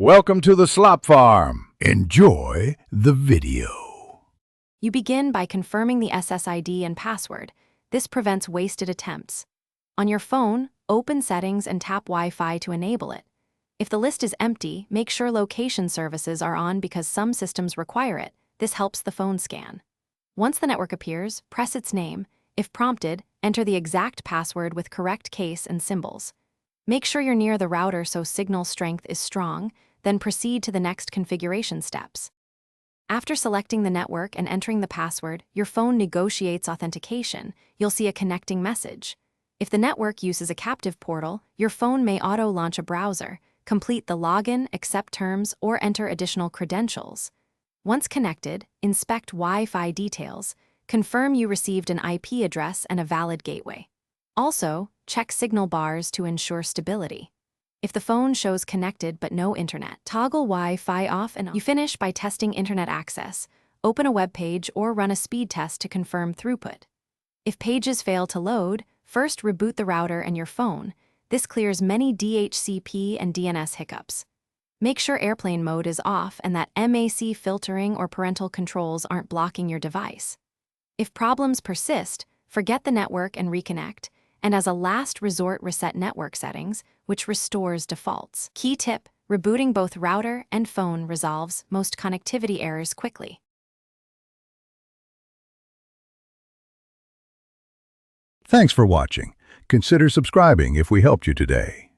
Welcome to the Slop Farm. Enjoy the video. You begin by confirming the SSID and password. This prevents wasted attempts. On your phone, open Settings and tap Wi-Fi to enable it. If the list is empty, make sure location services are on because some systems require it. This helps the phone scan. Once the network appears, press its name. If prompted, enter the exact password with correct case and symbols. Make sure you're near the router so signal strength is strong, then proceed to the next configuration steps. After selecting the network and entering the password, your phone negotiates authentication. You'll see a connecting message. If the network uses a captive portal, your phone may auto-launch a browser, complete the login, accept terms, or enter additional credentials. Once connected, inspect Wi-Fi details. Confirm you received an IP address and a valid gateway. Also, check signal bars to ensure stability. If the phone shows connected but no internet, toggle Wi-Fi off and on. You finish by testing internet access. Open a web page or run a speed test to confirm throughput. If pages fail to load, first reboot the router and your phone. This clears many DHCP and DNS hiccups. Make sure airplane mode is off and that MAC filtering or parental controls aren't blocking your device. If problems persist, forget the network and reconnect. And as a last resort, reset network settings, which restores defaults. Key tip: rebooting both router and phone resolves most connectivity errors quickly. Thanks for watching. Consider subscribing if we helped you today.